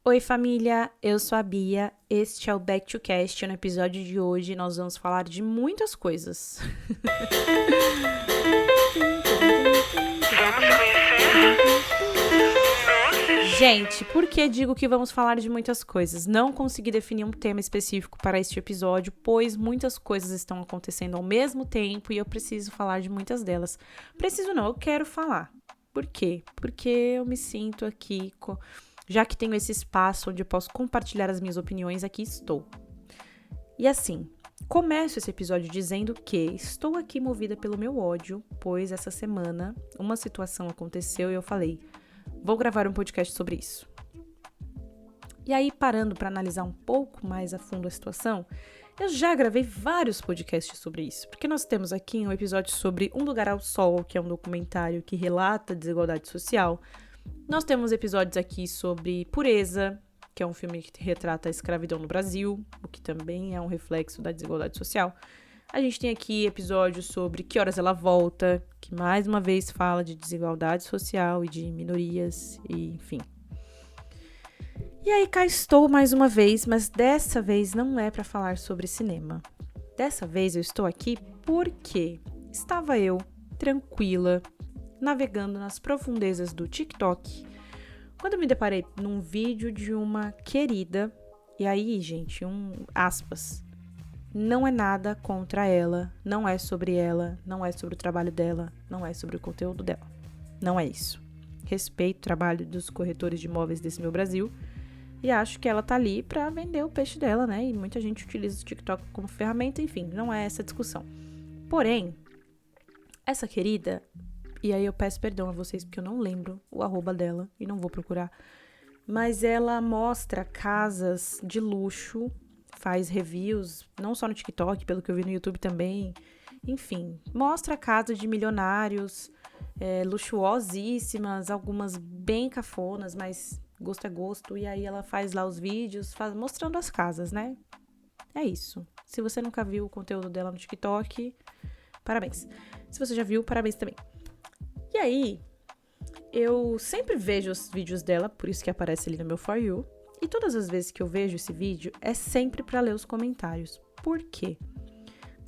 Oi família, eu sou a Bia, este é o Back to Cast e no episódio de hoje nós vamos falar de muitas coisas. Gente, por que digo que vamos falar de muitas coisas? Não consegui definir um tema específico para este episódio, pois muitas coisas estão acontecendo ao mesmo tempo e eu preciso falar de muitas delas. Preciso não, eu quero falar. Por quê? Porque eu me sinto aqui, já que tenho esse espaço onde eu posso compartilhar as minhas opiniões, aqui estou. E assim, começo esse episódio dizendo que estou aqui movida pelo meu ódio, pois essa semana uma situação aconteceu e eu falei, vou gravar um podcast sobre isso. E aí, parando para analisar um pouco mais a fundo a situação, eu já gravei vários podcasts sobre isso, porque nós temos aqui um episódio sobre Um Lugar ao Sol, que é um documentário que relata a desigualdade social. Nós temos episódios aqui sobre Pureza, que é um filme que retrata a escravidão no Brasil, o que também é um reflexo da desigualdade social. A gente tem aqui episódios sobre Que Horas Ela Volta, que mais uma vez fala de desigualdade social e de minorias, e enfim. E aí cá estou mais uma vez, mas dessa vez não é para falar sobre cinema. Dessa vez eu estou aqui porque estava eu, tranquila, navegando nas profundezas do TikTok, quando eu me deparei num vídeo de uma querida, e aí, gente, aspas, não é nada contra ela, não é sobre ela, não é sobre o trabalho dela, não é sobre o conteúdo dela. Não é isso. Respeito o trabalho dos corretores de imóveis desse meu Brasil e acho que ela tá ali pra vender o peixe dela, né? E muita gente utiliza o TikTok como ferramenta, enfim, não é essa a discussão. Porém, essa querida, e aí eu peço perdão a vocês porque eu não lembro o arroba dela e não vou procurar, mas ela mostra casas de luxo, faz reviews, não só no TikTok, pelo que eu vi no YouTube também, enfim, mostra casas de milionários, luxuosíssimas, algumas bem cafonas, mas gosto é gosto, e aí ela faz lá os vídeos, mostrando as casas, né? É isso. Se você nunca viu o conteúdo dela no TikTok, parabéns. Se você já viu, parabéns também. E aí, eu sempre vejo os vídeos dela, por isso que aparece ali no meu For You. E todas as vezes que eu vejo esse vídeo, é sempre pra ler os comentários. Por quê?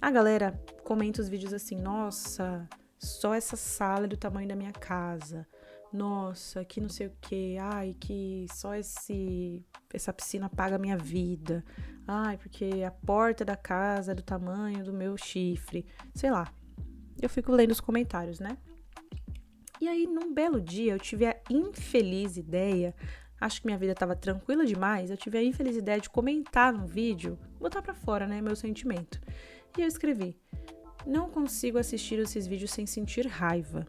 A galera comenta os vídeos assim, nossa, só essa sala é do tamanho da minha casa. Nossa, que não sei o quê. Ai, que só essa piscina paga a minha vida. Ai, porque a porta da casa é do tamanho do meu chifre. Sei lá. Eu fico lendo os comentários, né? E aí, num belo dia, eu tive a infeliz ideia, acho que minha vida estava tranquila demais, eu tive a infeliz ideia de comentar no vídeo, botar pra fora, né, meu sentimento. E eu escrevi, não consigo assistir esses vídeos sem sentir raiva.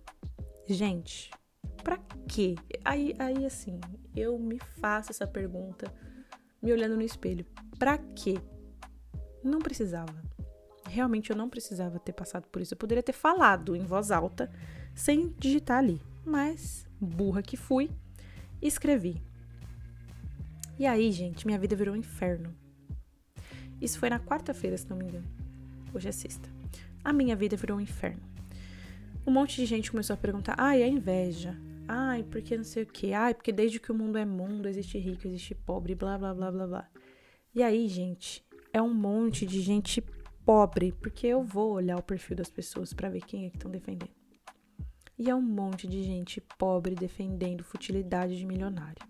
Gente, pra quê? Aí assim, eu me faço essa pergunta, me olhando no espelho. Pra quê? Não precisava. Realmente eu não precisava ter passado por isso. Eu poderia ter falado em voz alta, sem digitar ali. Mas, burra que fui, escrevi. E aí, gente, minha vida virou um inferno. Isso foi na quarta-feira, se não me engano. Hoje é sexta. A minha vida virou um inferno. Um monte de gente começou a perguntar, ai, a inveja. Ai, porque não sei o quê. Ai, porque desde que o mundo é mundo, existe rico, existe pobre, blá, blá, blá, blá, blá. E aí, gente, é um monte de gente pobre, porque eu vou olhar o perfil das pessoas pra ver quem é que estão defendendo. E é um monte de gente pobre defendendo futilidade de milionário.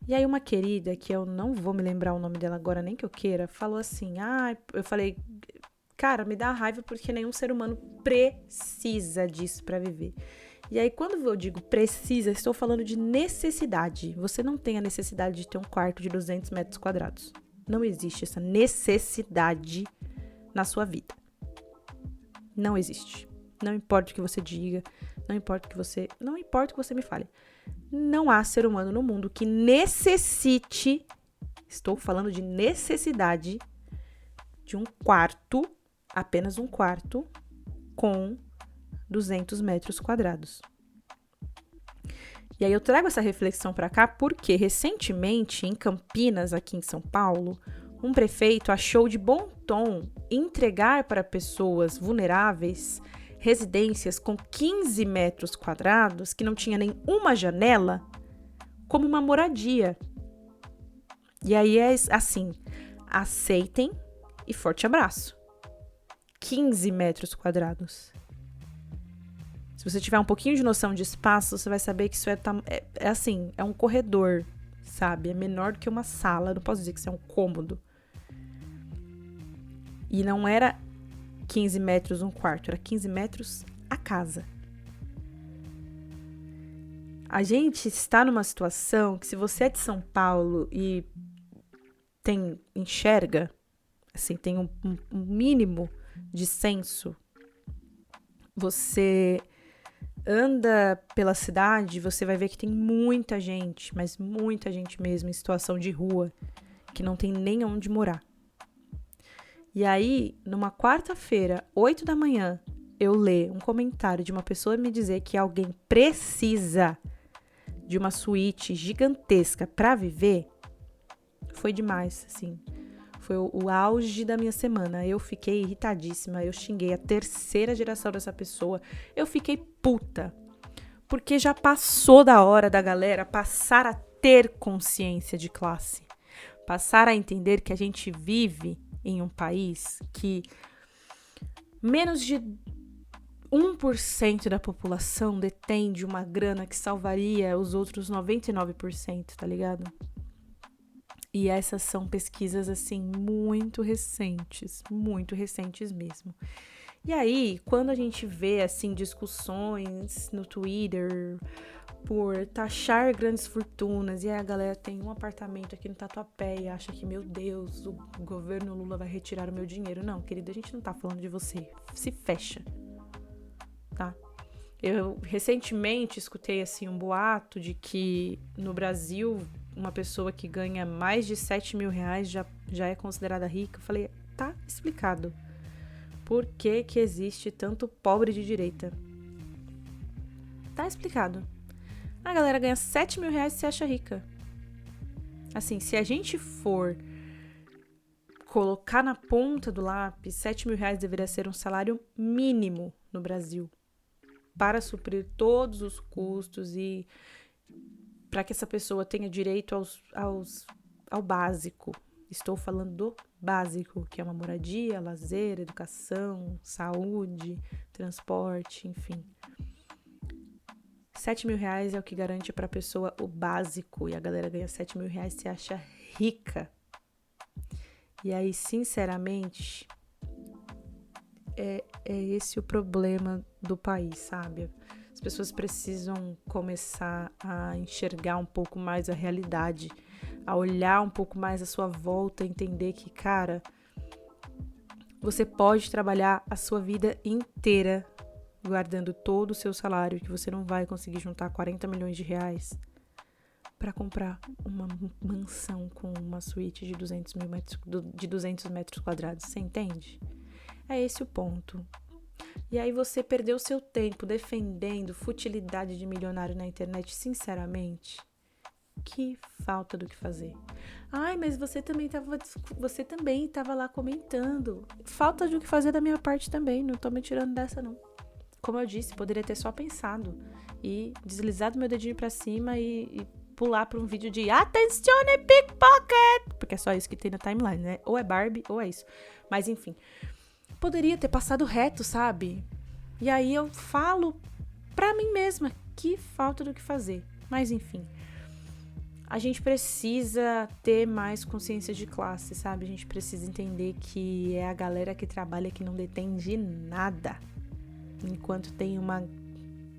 E aí uma querida, que eu não vou me lembrar o nome dela agora, nem que eu queira, falou assim, eu falei, cara, me dá raiva porque nenhum ser humano precisa disso pra viver. E aí quando eu digo precisa, estou falando de necessidade. Você não tem a necessidade de ter um quarto de 200 metros quadrados. Não existe essa necessidade na sua vida. Não existe. Não importa o que você diga, não importa o que você me fale. Não há ser humano no mundo que necessite, estou falando de necessidade, de um quarto, apenas um quarto, com 200 metros quadrados. E aí eu trago essa reflexão para cá porque recentemente em Campinas, aqui em São Paulo, um prefeito achou de bom tom entregar para pessoas vulneráveis residências com 15 metros quadrados, que não tinha nenhuma janela, como uma moradia. E aí é assim, aceitem e forte abraço. 15 metros quadrados. Se você tiver um pouquinho de noção de espaço, você vai saber que isso é assim, é um corredor, sabe? É menor do que uma sala, não posso dizer que isso é um cômodo. E não era 15 metros um quarto, era 15 metros a casa. A gente está numa situação que, se você é de São Paulo e enxerga, assim, tem um mínimo de senso, você anda pela cidade, você vai ver que tem muita gente, mas muita gente mesmo, em situação de rua, que não tem nem onde morar. E aí, numa quarta-feira, 8 da manhã, eu ler um comentário de uma pessoa me dizer que alguém precisa de uma suíte gigantesca para viver, foi demais, assim. Foi o auge da minha semana. Eu fiquei irritadíssima, eu xinguei a terceira geração dessa pessoa, eu fiquei puta. Porque já passou da hora da galera passar a ter consciência de classe. Passar a entender que a gente vive em um país que menos de 1% da população detém de uma grana que salvaria os outros 99%, tá ligado? E essas são pesquisas, assim, muito recentes mesmo. E aí, quando a gente vê, assim, discussões no Twitter por taxar grandes fortunas, e aí a galera tem um apartamento aqui no Tatuapé e acha que, meu Deus, o governo Lula vai retirar o meu dinheiro. Não, querida, a gente não tá falando de você. Se fecha, tá? Eu recentemente escutei, assim, um boato de que no Brasil uma pessoa que ganha mais de 7 mil reais já é considerada rica. Eu falei, tá explicado. Por que que existe tanto pobre de direita? Tá explicado. A galera ganha 7 mil reais e se acha rica. Assim, se a gente for colocar na ponta do lápis, 7 mil reais deveria ser um salário mínimo no Brasil para suprir todos os custos e para que essa pessoa tenha direito ao básico. Estou falando do básico, que é uma moradia, lazer, educação, saúde, transporte, enfim. 7 mil reais é o que garante para a pessoa o básico. E a galera ganha 7 mil reais e se acha rica. E aí, sinceramente, é esse o problema do país, sabe? As pessoas precisam começar a enxergar um pouco mais a realidade, a olhar um pouco mais à sua volta, entender que, cara, você pode trabalhar a sua vida inteira guardando todo o seu salário, que você não vai conseguir juntar 40 milhões de reais para comprar uma mansão com uma suíte de 200 metros quadrados. Você entende? É esse o ponto. E aí você perdeu seu tempo defendendo futilidade de milionário na internet, sinceramente. Que falta do que fazer. Ai, mas você também estava lá comentando. Falta do que fazer da minha parte também, não tô me tirando dessa não. Como eu disse, poderia ter só pensado e deslizado meu dedinho pra cima e pular pra um vídeo de Attenzione pickpocket, porque é só isso que tem na timeline, né? Ou é Barbie ou é isso. Mas enfim, poderia ter passado reto, sabe? E aí eu falo pra mim mesma, que falta do que fazer. Mas enfim, a gente precisa ter mais consciência de classe, sabe? A gente precisa entender que é a galera que trabalha que não detém de nada, enquanto tem uma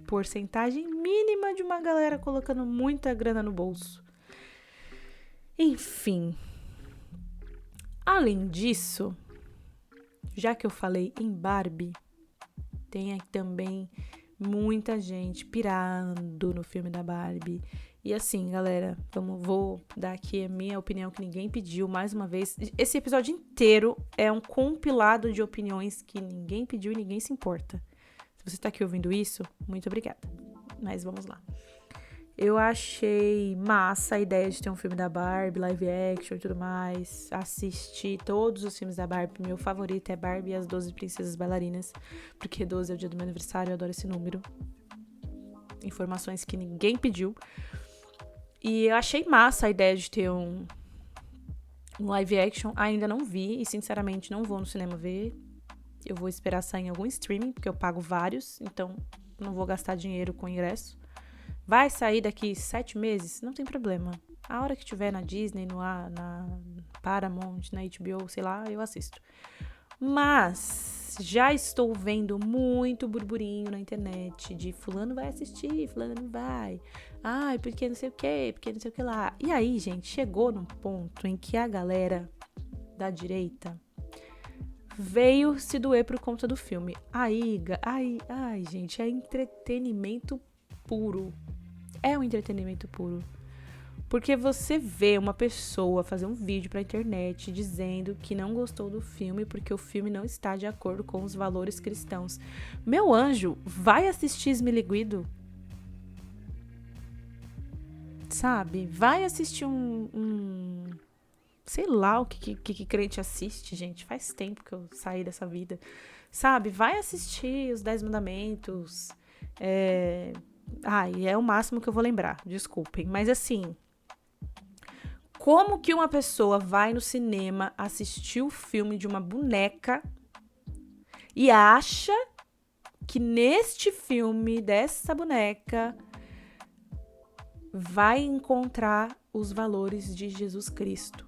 porcentagem mínima de uma galera colocando muita grana no bolso. Enfim, além disso, já que eu falei em Barbie, tem aqui também muita gente pirando no filme da Barbie. E assim, galera, vou dar aqui a minha opinião que ninguém pediu, mais uma vez. Esse episódio inteiro é um compilado de opiniões que ninguém pediu e ninguém se importa. Se você tá aqui ouvindo isso, muito obrigada. Mas vamos lá. Eu achei massa a ideia de ter um filme da Barbie, live action e tudo mais. Assisti todos os filmes da Barbie. Meu favorito é Barbie e as 12 Princesas Bailarinas, porque 12 é o dia do meu aniversário, eu adoro esse número. Informações que ninguém pediu. E eu achei massa a ideia de ter um live action. Ainda não vi e, sinceramente, não vou no cinema ver. Eu vou esperar sair em algum streaming, porque eu pago vários, então não vou gastar dinheiro com ingresso. Vai sair daqui 7 meses? Não tem problema. A hora que tiver na Disney, na Paramount, na HBO, sei lá, eu assisto. Mas já estou vendo muito burburinho na internet de fulano vai assistir, fulano não vai. Ai, porque não sei o que, porque não sei o que lá. E aí, gente, chegou num ponto em que a galera da direita veio se doer por conta do filme. Ai, gente, é entretenimento puro. É um entretenimento puro. Porque você vê uma pessoa fazer um vídeo pra internet dizendo que não gostou do filme porque o filme não está de acordo com os valores cristãos. Meu anjo, vai assistir Esmiliguido. Sabe? Vai assistir sei lá o que crente assiste, gente. Faz tempo que eu saí dessa vida. Sabe? Vai assistir os 10 Mandamentos. É o máximo que eu vou lembrar. Desculpem. Mas assim, como que uma pessoa vai no cinema assistir o filme de uma boneca e acha que neste filme, dessa boneca, vai encontrar os valores de Jesus Cristo?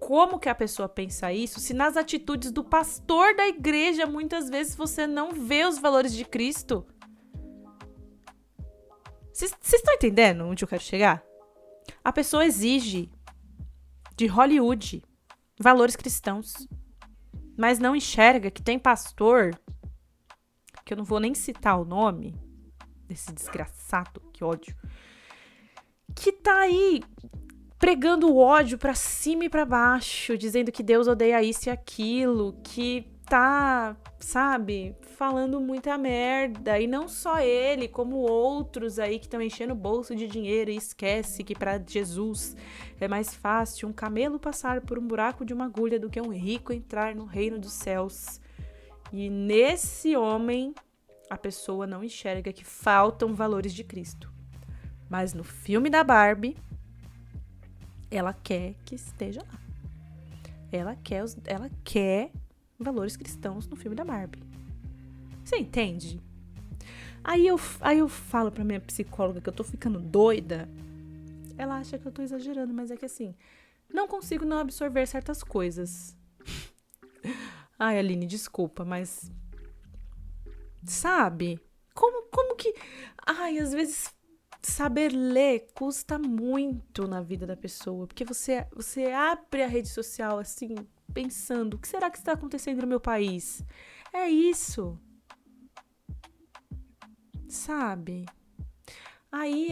Como que a pessoa pensa isso se nas atitudes do pastor da igreja muitas vezes você não vê os valores de Cristo? Vocês estão entendendo onde eu quero chegar? A pessoa exige de Hollywood valores cristãos, mas não enxerga que tem pastor, que eu não vou nem citar o nome desse desgraçado, que ódio, que tá aí pregando o ódio pra cima e pra baixo, dizendo que Deus odeia isso e aquilo, que tá, sabe, falando muita merda. E não só ele, como outros aí que estão enchendo o bolso de dinheiro e esquece que pra Jesus é mais fácil um camelo passar por um buraco de uma agulha do que um rico entrar no reino dos céus. E nesse homem, a pessoa não enxerga que faltam valores de Cristo. Mas no filme da Barbie, ela quer que esteja lá. Ela quer valores cristãos no filme da Barbie. Você entende? Aí eu falo pra minha psicóloga que eu tô ficando doida. Ela acha que eu tô exagerando, mas é que assim, não consigo não absorver certas coisas. Ai, Aline, desculpa, mas sabe? Como que... Ai, às vezes saber ler custa muito na vida da pessoa, porque você abre a rede social assim, pensando, o que será que está acontecendo no meu país? É isso. Sabe? Aí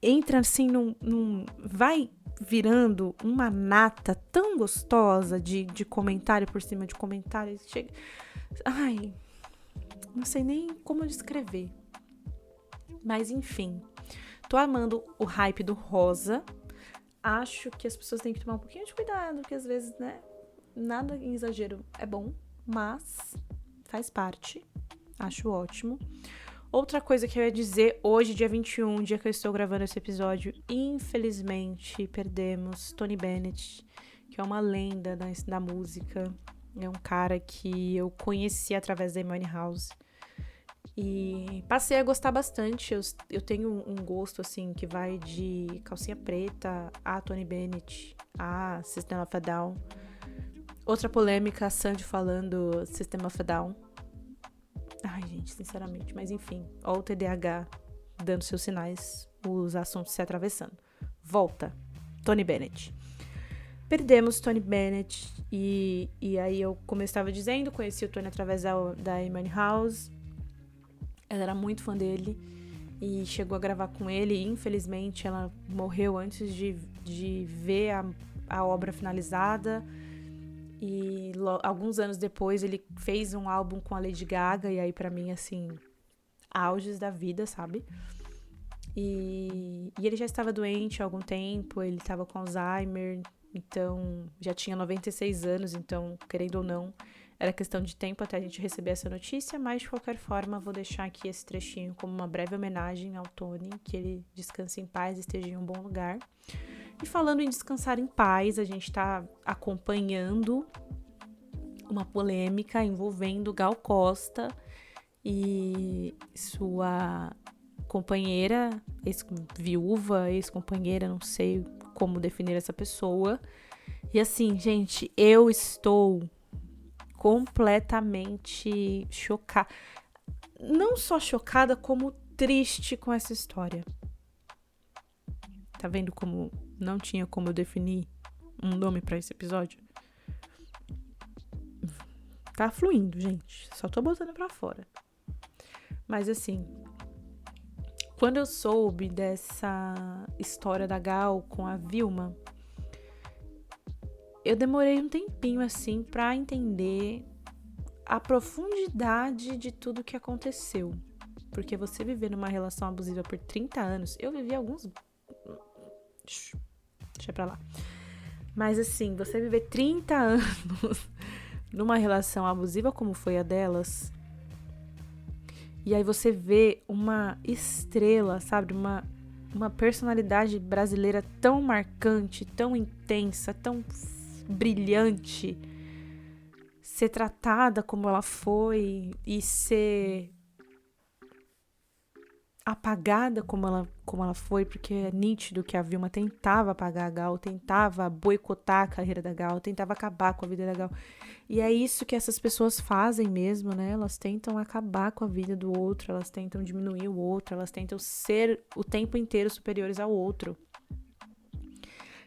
entra assim vai virando uma nata tão gostosa de comentário por cima de comentário. Chega, ai, não sei nem como descrever. Mas enfim, tô amando o hype do rosa. Acho que as pessoas têm que tomar um pouquinho de cuidado, porque às vezes, né, nada em exagero é bom, mas faz parte. Acho ótimo. Outra coisa que eu ia dizer, hoje, dia 21, dia que eu estou gravando esse episódio, infelizmente perdemos Tony Bennett, que é uma lenda da música. É um cara que eu conheci através da Amy House. E passei a gostar bastante. Eu tenho um gosto, assim, que vai de Calcinha Preta a Tony Bennett, a System of a Down. Outra polêmica, a Sandy falando System of a Down. Ai, gente, sinceramente. Mas enfim, ó o TDAH dando seus sinais, os assuntos se atravessando. Volta, Tony Bennett. Perdemos Tony Bennett. E aí eu, como eu estava dizendo, conheci o Tony através da Amy House. Ela era muito fã dele e chegou a gravar com ele. E, infelizmente, ela morreu antes de ver a obra finalizada. E alguns anos depois ele fez um álbum com a Lady Gaga. E aí, pra mim, assim, auges da vida, sabe? E ele já estava doente há algum tempo. Ele estava com Alzheimer. Então, já tinha 96 anos. Então, querendo ou não, Era questão de tempo até a gente receber essa notícia, mas de qualquer forma vou deixar aqui esse trechinho como uma breve homenagem ao Tony, que ele descanse em paz e esteja em um bom lugar. E falando em descansar em paz, a gente tá acompanhando uma polêmica envolvendo Gal Costa e sua companheira, ex-viúva, ex-companheira, não sei como definir essa pessoa. E assim, gente, eu estou completamente chocada. Não só chocada, como triste com essa história. Tá vendo como não tinha como eu definir um nome pra esse episódio? Tá fluindo, gente. Só tô botando pra fora. Mas assim, quando eu soube dessa história da Gal com a Vilma, eu demorei um tempinho assim pra entender a profundidade de tudo que aconteceu. Porque você viver numa relação abusiva por 30 anos, eu vivi alguns... Deixa pra lá. Mas assim, você viver 30 anos numa relação abusiva como foi a delas, e aí você vê uma estrela, sabe? Uma personalidade brasileira tão marcante, tão intensa, tão brilhante, ser tratada como ela foi e ser apagada como ela foi, porque é nítido que a Vilma tentava apagar a Gal, tentava boicotar a carreira da Gal, tentava acabar com a vida da Gal. E é isso que essas pessoas fazem mesmo, né? Elas tentam acabar com a vida do outro, elas tentam diminuir o outro, elas tentam ser o tempo inteiro superiores ao outro.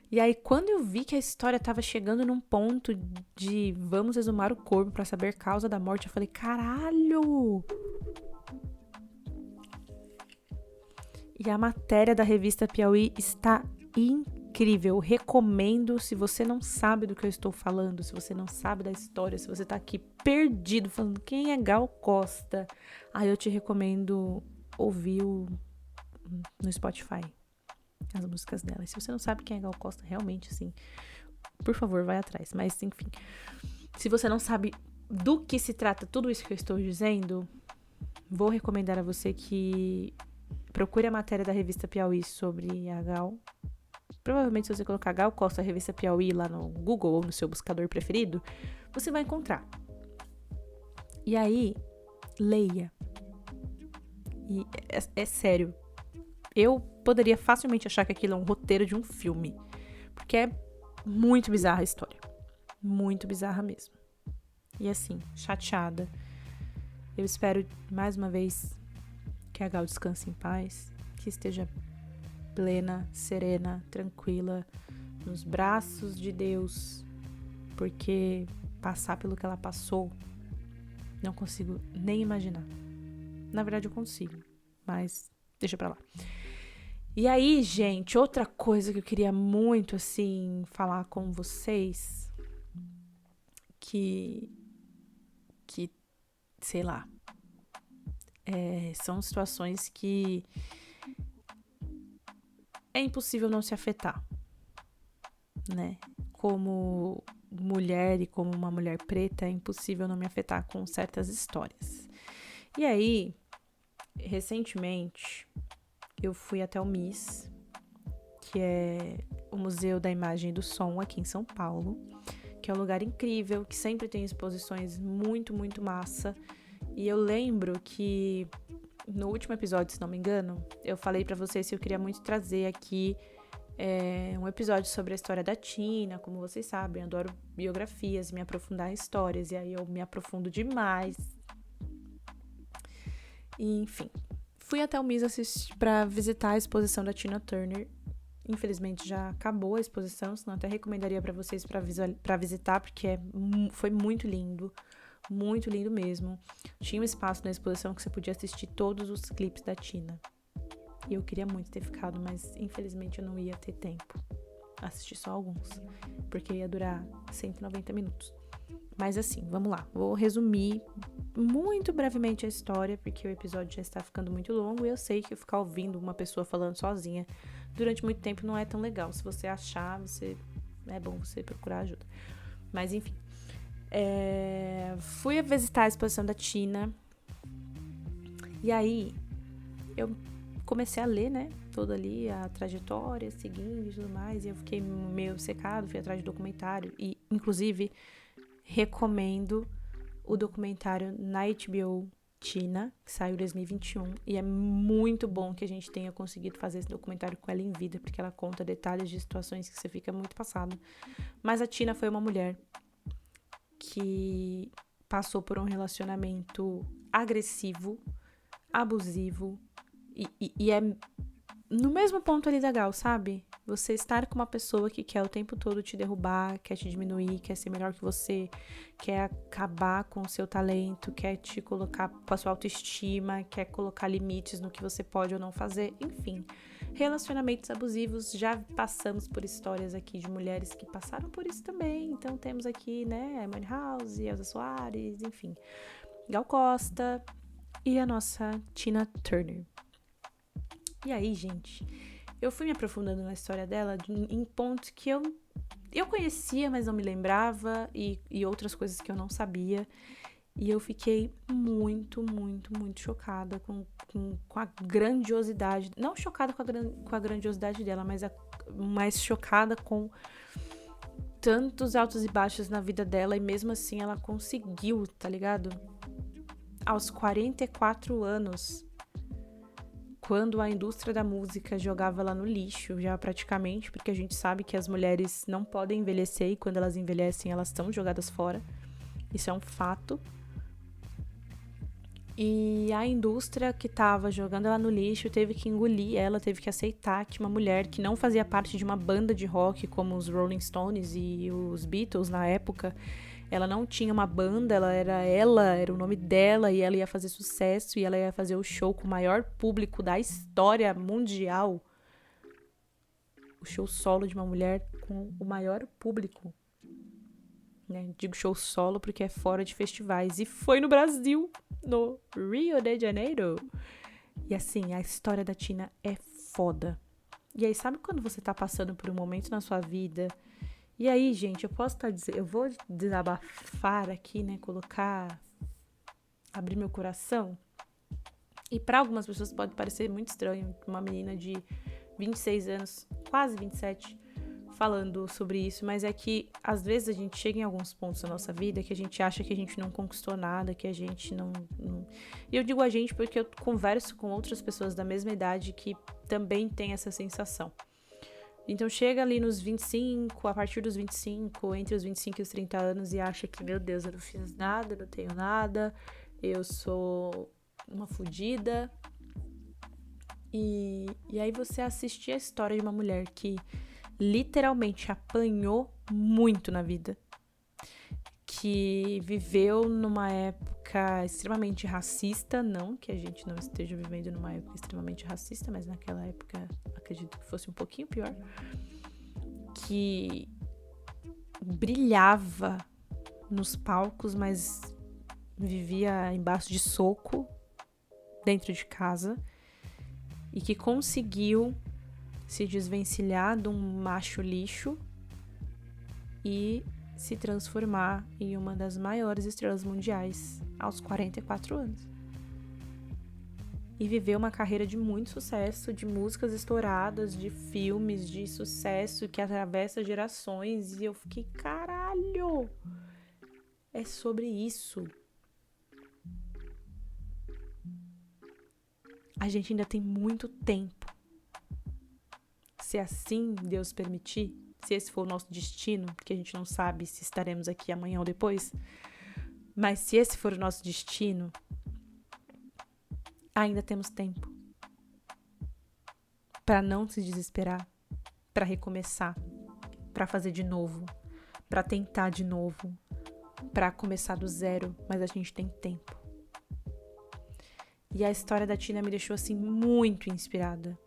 E aí, quando eu vi que a história tava chegando num ponto de vamos exumar o corpo pra saber a causa da morte, eu falei, caralho! E a matéria da revista Piauí está incrível. Eu recomendo, se você não sabe do que eu estou falando, se você não sabe da história, se você tá aqui perdido, falando quem é Gal Costa, aí eu te recomendo ouvir no Spotify as músicas dela. E se você não sabe quem é Gal Costa, realmente, assim, por favor, vai atrás. Mas, enfim, se você não sabe do que se trata tudo isso que eu estou dizendo, vou recomendar a você que procure a matéria da revista Piauí sobre a Gal. Provavelmente, se você colocar Gal Costa, revista Piauí lá no Google ou no seu buscador preferido, você vai encontrar. E aí, leia. E é sério. Eu poderia facilmente achar que aquilo é um roteiro de um filme. Porque é muito bizarra a história. Muito bizarra mesmo. E assim, chateada. Eu espero, mais uma vez, que a Gal descanse em paz, que esteja plena, serena, tranquila, nos braços de Deus, porque passar pelo que ela passou, não consigo nem imaginar. Na verdade eu consigo, mas deixa pra lá. E aí, gente, outra coisa que eu queria muito, assim, falar com vocês, que sei lá, são situações que é impossível não se afetar, né? Como mulher e como uma mulher preta, é impossível não me afetar com certas histórias. E aí, recentemente, eu fui até o MIS, que é o Museu da Imagem e do Som aqui em São Paulo, que é um lugar incrível, que sempre tem exposições muito, muito massa. E eu lembro que no último episódio, se não me engano, eu falei pra vocês que eu queria muito trazer aqui um episódio sobre a história da Tina. Como vocês sabem, eu adoro biografias, me aprofundar em histórias, e aí eu me aprofundo demais. E, enfim, fui até o MIS pra visitar a exposição da Tina Turner. Infelizmente já acabou a exposição, senão até recomendaria pra vocês pra visitar, porque foi muito lindo mesmo. Tinha um espaço na exposição que você podia assistir todos os clipes da Tina. E eu queria muito ter ficado, mas infelizmente eu não ia ter tempo. Assisti só alguns, porque ia durar 190 minutos. Mas assim, vamos lá. Vou resumir muito brevemente a história, porque o episódio já está ficando muito longo e eu sei que ficar ouvindo uma pessoa falando sozinha durante muito tempo não é tão legal. Se você achar, é bom você procurar ajuda. Mas enfim, Fui visitar a exposição da Tina. E aí, eu comecei a ler, né? Toda ali a trajetória seguinte e tudo mais. E eu fiquei meio obcecado, fui atrás de documentário. E, inclusive, recomendo o documentário na HBO Tina, que saiu em 2021. E é muito bom que a gente tenha conseguido fazer esse documentário com ela em vida, porque ela conta detalhes de situações que você fica muito passado. Mas a Tina foi uma mulher que passou por um relacionamento agressivo, abusivo, e é no mesmo ponto ali da Gal, sabe? Você estar com uma pessoa que quer o tempo todo te derrubar, quer te diminuir, quer ser melhor que você, quer acabar com o seu talento, quer te colocar com a sua autoestima, quer colocar limites no que você pode ou não fazer, enfim. Relacionamentos abusivos, já passamos por histórias aqui de mulheres que passaram por isso também, então temos aqui, né, Emily House, Elza Soares, enfim, Gal Costa e a nossa Tina Turner. E aí, gente, eu fui me aprofundando na história dela em pontos que eu conhecia, mas não me lembrava, e outras coisas que eu não sabia. E eu fiquei muito, muito, muito chocada com a grandiosidade. Não chocada com a grandiosidade dela, mas chocada com tantos altos e baixos na vida dela. E mesmo assim ela conseguiu, tá ligado? Aos 44 anos, quando a indústria da música jogava ela no lixo, já praticamente, porque a gente sabe que as mulheres não podem envelhecer e quando elas envelhecem, elas estão jogadas fora. Isso é um fato. E a indústria que tava jogando ela no lixo teve que engolir ela, teve que aceitar que uma mulher que não fazia parte de uma banda de rock como os Rolling Stones e os Beatles na época, ela não tinha uma banda, era o nome dela e ela ia fazer sucesso e ela ia fazer o show com o maior público da história mundial. O show solo de uma mulher com o maior público. Né? Digo show solo porque é fora de festivais. E foi no Brasil, no Rio de Janeiro. E assim, a história da Tina é foda. E aí, sabe quando você tá passando por um momento na sua vida? E aí, gente, eu vou desabafar aqui, né? Abrir meu coração. E para algumas pessoas pode parecer muito estranho uma menina de 26 anos, quase 27, falando sobre isso, mas é que às vezes a gente chega em alguns pontos da nossa vida que a gente acha que a gente não conquistou nada, que a gente não... E eu digo a gente porque eu converso com outras pessoas da mesma idade que também têm essa sensação. Então chega ali nos 25, a partir dos 25, entre os 25 e os 30 anos e acha que, meu Deus, eu não fiz nada, eu não tenho nada, eu sou uma fodida. E aí você assistir a história de uma mulher que literalmente apanhou muito na vida, que viveu numa época extremamente racista, não que a gente não esteja vivendo numa época extremamente racista, mas naquela época acredito que fosse um pouquinho pior, que brilhava nos palcos, mas vivia embaixo de soco dentro de casa e que conseguiu se desvencilhar de um macho lixo e se transformar em uma das maiores estrelas mundiais aos 44 anos. E viver uma carreira de muito sucesso, de músicas estouradas, de filmes de sucesso que atravessa gerações. E eu fiquei, caralho! É sobre isso. A gente ainda tem muito tempo. Se assim Deus permitir, se esse for o nosso destino, porque a gente não sabe se estaremos aqui amanhã ou depois, mas se esse for o nosso destino, ainda temos tempo para não se desesperar, para recomeçar, para fazer de novo, para tentar de novo, para começar do zero, mas a gente tem tempo. E a história da Tina me deixou assim muito inspirada,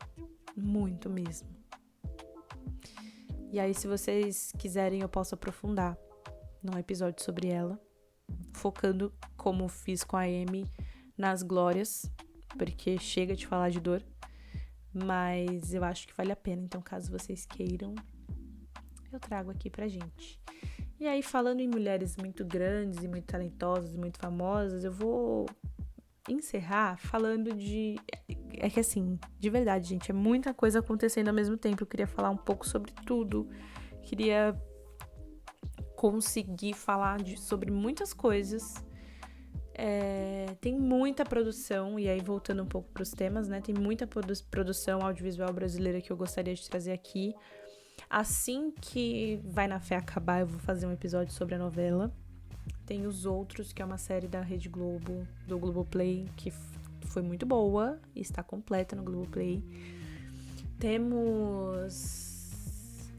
muito mesmo. E aí, se vocês quiserem, eu posso aprofundar num episódio sobre ela, focando, como fiz com a Amy, nas glórias, porque chega de falar de dor, mas eu acho que vale a pena, então caso vocês queiram, eu trago aqui pra gente. E aí, falando em mulheres muito grandes e muito talentosas, muito famosas, eu vou encerrar falando de... É que assim, de verdade, gente, é muita coisa acontecendo ao mesmo tempo. Eu queria falar um pouco sobre tudo. Queria conseguir falar sobre muitas coisas. Tem muita produção, e aí voltando um pouco para os temas, né? Tem muita produção audiovisual brasileira que eu gostaria de trazer aqui. Assim que Vai na Fé acabar, eu vou fazer um episódio sobre a novela. Tem Os Outros, que é uma série da Rede Globo, do Globoplay, que foi muito boa e está completa no Globoplay. Temos...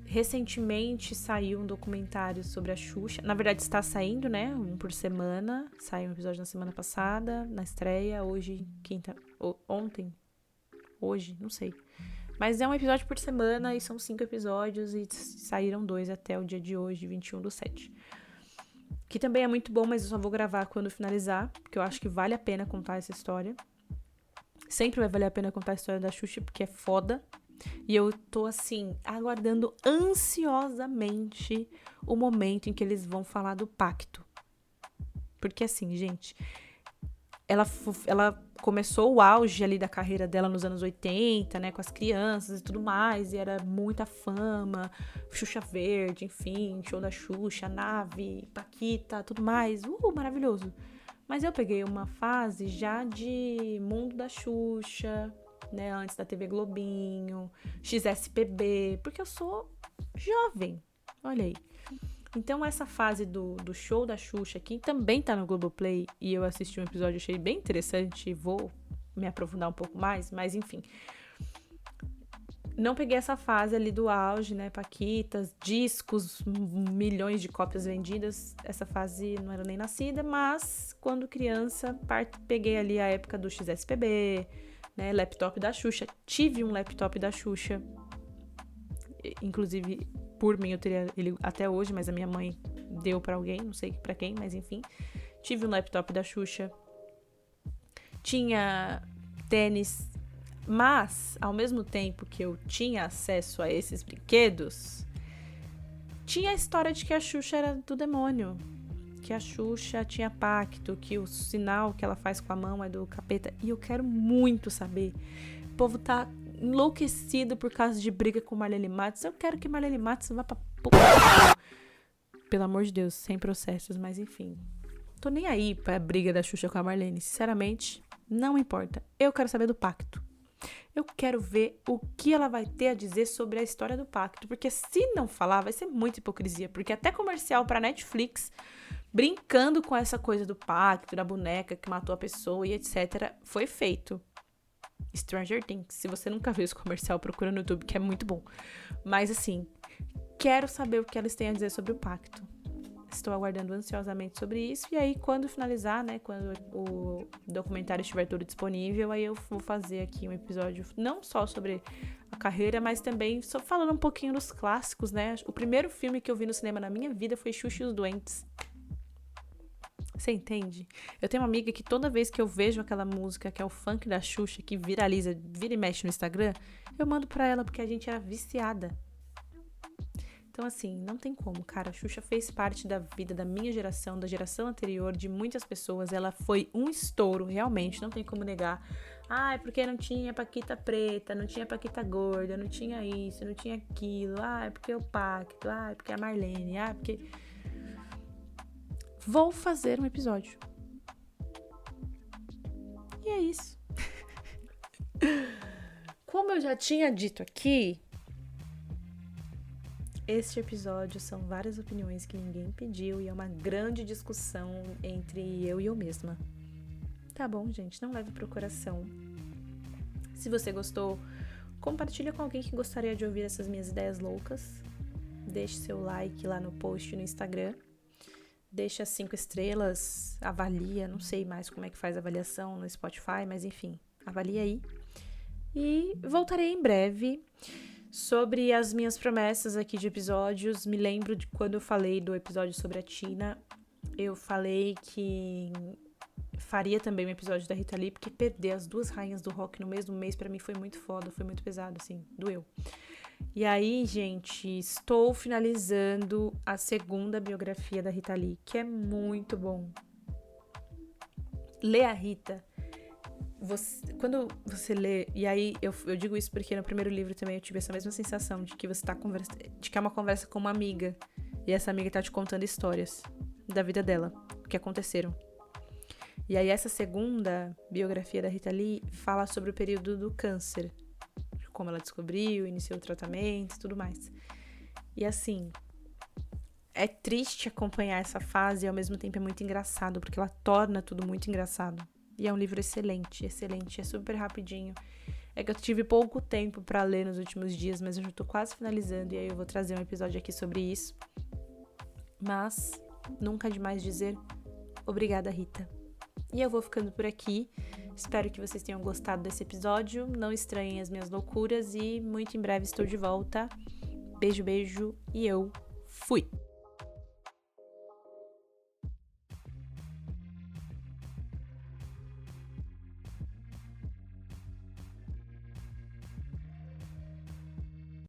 Recentemente saiu um documentário sobre a Xuxa. Na verdade, está saindo, né? Um por semana. Saiu um episódio na semana passada, na estreia. Hoje, ontem. Hoje, não sei. Mas é um episódio por semana e são 5 episódios e saíram 2 até o dia de hoje, 21/7. Que também é muito bom, mas eu só vou gravar quando finalizar, porque eu acho que vale a pena contar essa história. Sempre vai valer a pena contar a história da Xuxa, porque é foda. E eu tô, assim, aguardando ansiosamente o momento em que eles vão falar do pacto. Porque, assim, gente, ela começou o auge ali da carreira dela nos anos 80, né, com as crianças e tudo mais, e era muita fama, Xuxa Verde, enfim, show da Xuxa, Nave, Paquita, tudo mais, maravilhoso. Mas eu peguei uma fase já de Mundo da Xuxa, né, antes da TV Globinho, XSPB, porque eu sou jovem, olha aí. Então essa fase do show da Xuxa, que também tá no Globoplay, e eu assisti um episódio, achei bem interessante, e vou me aprofundar um pouco mais, mas enfim. Não peguei essa fase ali do auge, né, Paquitas, discos, milhões de cópias vendidas, essa fase não era nem nascida, mas quando criança, peguei ali a época do XSPB, né, laptop da Xuxa. Tive um laptop da Xuxa. Inclusive, por mim, eu teria ele até hoje, mas a minha mãe deu pra alguém, não sei pra quem, mas enfim. Tive um laptop da Xuxa. Tinha tênis. Mas, ao mesmo tempo que eu tinha acesso a esses brinquedos, tinha a história de que a Xuxa era do demônio. Que a Xuxa tinha pacto, que o sinal que ela faz com a mão é do capeta. E eu quero muito saber. O povo tá enlouquecido por causa de briga com Marlene Matos. Eu quero que Marlene Matos vá pra puta. Pelo amor de Deus, sem processos, mas enfim. Tô nem aí pra briga da Xuxa com a Marlene. Sinceramente, não importa. Eu quero saber do pacto. Eu quero ver o que ela vai ter a dizer sobre a história do pacto. Porque se não falar, vai ser muita hipocrisia. Porque até comercial pra Netflix, brincando com essa coisa do pacto, da boneca que matou a pessoa e etc., foi feito. Stranger Things. Se você nunca viu esse comercial, procura no YouTube, que é muito bom. Mas, assim, quero saber o que eles têm a dizer sobre o pacto. Estou aguardando ansiosamente sobre isso. E aí, quando finalizar, né, quando o documentário estiver todo disponível, aí eu vou fazer aqui um episódio não só sobre a carreira, mas também só falando um pouquinho dos clássicos, né? O primeiro filme que eu vi no cinema na minha vida foi Xuxa e os Doentes. Você entende? Eu tenho uma amiga que toda vez que eu vejo aquela música, que é o funk da Xuxa, que viraliza, vira e mexe no Instagram, eu mando pra ela porque a gente era viciada. Então, assim, não tem como, cara. A Xuxa fez parte da vida da minha geração, da geração anterior, de muitas pessoas. Ela foi um estouro, realmente, não tem como negar. Ah, é porque não tinha Paquita preta, não tinha Paquita gorda, não tinha isso, não tinha aquilo. Ah, é porque o pacto, ah, é porque a Marlene, ah, é porque... Vou fazer um episódio. E é isso. Como eu já tinha dito aqui, este episódio são várias opiniões que ninguém pediu e é uma grande discussão entre eu e eu mesma. Tá bom, gente, não leve pro coração. Se você gostou, compartilha com alguém que gostaria de ouvir essas minhas ideias loucas. Deixe seu like lá no post no Instagram. Deixa 5 estrelas, avalia, não sei mais como é que faz a avaliação no Spotify, mas enfim, avalia aí. E voltarei em breve sobre as minhas promessas aqui de episódios. Me lembro de quando eu falei do episódio sobre a Tina, eu falei que faria também um episódio da Rita Lee, porque perder as 2 rainhas do rock no mesmo mês pra mim foi muito foda, foi muito pesado, assim, doeu. E aí, gente, estou finalizando a segunda biografia da Rita Lee, que é muito bom. Lê a Rita. Quando você lê, e aí eu digo isso porque no primeiro livro também eu tive essa mesma sensação de que você tá de que é uma conversa com uma amiga, e essa amiga tá te contando histórias da vida dela, que aconteceram. E aí essa segunda biografia da Rita Lee fala sobre o período do câncer, como ela descobriu, iniciou o tratamento e tudo mais. E assim, é triste acompanhar essa fase e ao mesmo tempo é muito engraçado, porque ela torna tudo muito engraçado. E é um livro excelente, é super rapidinho. É que eu tive pouco tempo pra ler nos últimos dias, mas eu já tô quase finalizando e aí eu vou trazer um episódio aqui sobre isso. Mas, nunca é demais dizer obrigada, Rita. E eu vou ficando por aqui. Espero que vocês tenham gostado desse episódio. Não estranhem as minhas loucuras e muito em breve estou de volta. Beijo, beijo e eu fui!